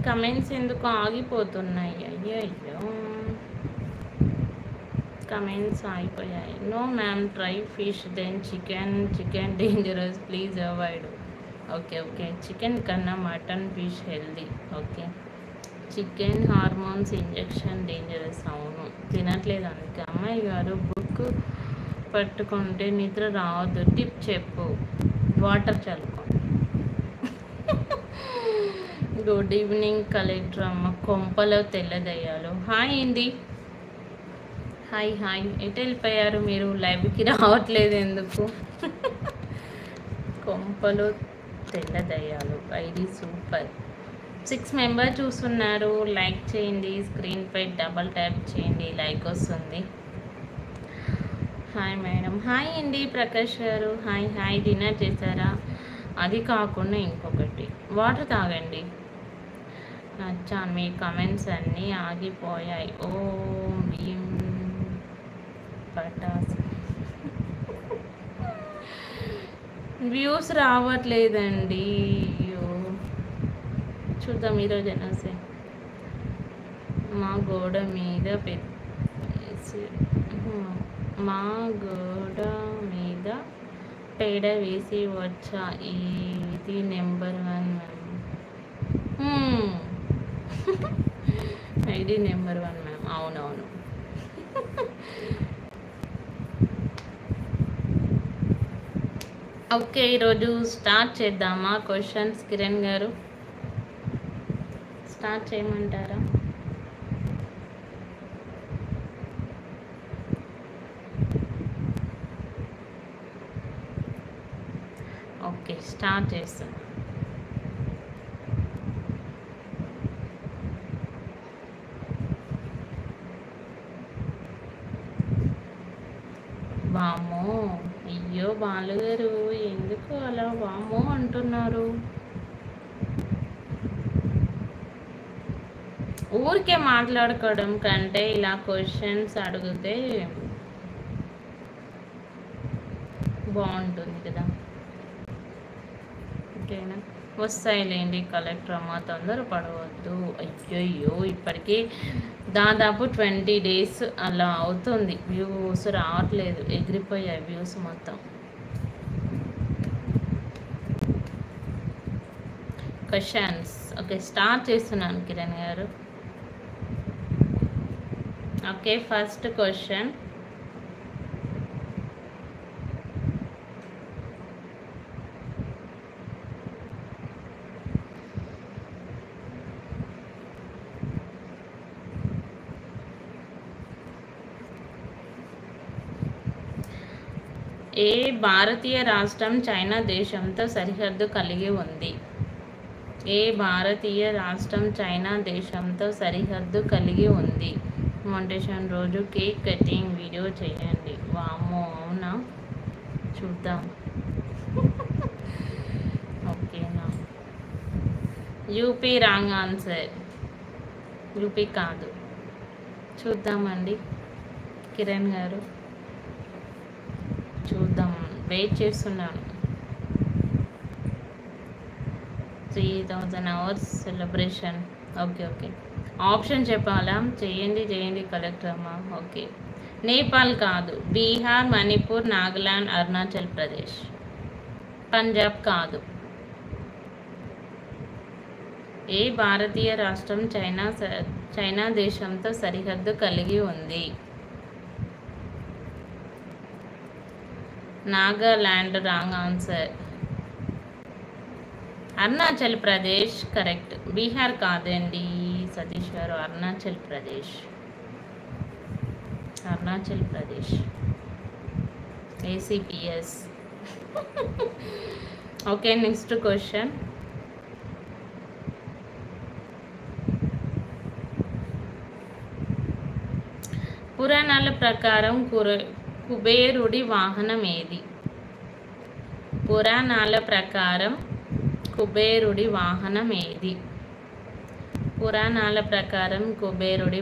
Comments ఎందుకు ఆగిపోతున్నాయి? అయ్యయ్యో, comments ఆగిపోయాయి. No ma'am, try fish then chicken dangerous, please avoid. Okay okay, chicken కన్నా mutton fish healthy. Okay, chicken hormones injection dangerous. అవును, తినట్లేదు అందుకే. అమ్మాయి గారు, బుక్ పట్టుకుంటే నిద్ర రావద్దు, టిప్ చెప్పు. వాటర్ చల్లుకో. గుడ్ ఈవినింగ్ కలెక్టర్ అమ్మ, కొంపలో తెల్లదయ్యాలు. హాయ్ అండి, హాయ్ హాయ్. ఎటు వెళ్ళిపోయారు మీరు? లైవ్కి రావట్లేదు ఎందుకు? కొంపలో తెల్లదయ్యాలు ఐడి సూపర్. 6 మెంబర్ చూస్తున్నారు. లైక్ చేయండి, స్క్రీన్పై డబల్ ట్యాప్ చేయండి, లైక్ వస్తుంది. Hi madam. హాయ్ అండి ప్రకాష్ గారు. Hi hi. డిన్నర్ చేశారా? అది కాకుండా ఇంకొకటి, వాటర్ తాగండి. నచ్చాను, మీ కమెంట్స్ అన్నీ ఆగిపోయాయి. ఓ భీమ్ పటాస్. వ్యూస్ రావట్లేదండి. అయ్యో, చూద్దాం ఈరోజు అనేసి. మా గోడ మీద మా గోడ మీద పేడ వేసి వచ్చా. ఇది number 1 ma'am. ID number 1 ma'am. అవునవును. ఓకే, ఈరోజు స్టార్ట్ చేద్దామా క్వశ్చన్స్? కిరణ్ గారు స్టార్ట్ చేయమంటారా? ఓకే, స్టార్ట్ చేస్తాను. వామో, అయ్యో బాలుగారు, ఎందుకు అలా వామో అంటున్నారు? ఊరికే మాట్లాడుకోవడం కంటే ఇలా క్వశ్చన్స్ అడిగితే బాగుంటుంది కదా. ఓకేనా, వస్తాయిలేండి కలెక్టర్ అమ్మ, తొందర పడవద్దు. అయ్యయ్యో, ఇప్పటికీ దాదాపు 20 days అలా అవుతుంది. వ్యూస్ రావట్లేదు, ఎగిరిపోయాయి వ్యూస్ మొత్తం. క్వశ్చన్స్ ఓకే, స్టార్ట్ చేస్తున్నాను Kiran garu. Okay, first question. ఏ భారతీయ రాష్ట్రం చైనా దేశంతో సరిహద్దు కలిగి ఉంది? ఏ భారతీయ రాష్ట్రం చైనా దేశంతో సరిహద్దు కలిగి ఉంది? మౌంటేషన్ రోజు కేక్ కటింగ్ వీడియో చేయండి. వామో, అవునా, చూద్దాం. ఓకేనా, యూపీ రాంగ్ ఆన్సర్. యూపీ కాదు, చూద్దామండి కిరణ్ గారు, చూద్దాం, వెయిట్ చేస్తున్నాను. 3000 hours celebration. Okay okay, option చెప్పాలా? చేయండి కలెక్టర్ అమ్మా. ఓకే, నేపాల్ కాదు, బీహార్, మణిపూర్, నాగాలాండ్, అరుణాచల్ ప్రదేశ్. పంజాబ్ కాదు. ఏ భారతీయ రాష్ట్రం చైనా దేశంతో సరిహద్దు కలిగి ఉంది? Nagaland wrong answer. Arunachal Pradesh correct. Bihar కాదండి సతీష్ గారు, Arunachal Pradesh. ACPS. Okay, next question. పురాణాల ప్రకారం కుబేరుడి వాహనం ఏది? పురాణాల ప్రకారం కుబేరుడి వాహనం ఏది? పురాణాల ప్రకారం కుబేరుడి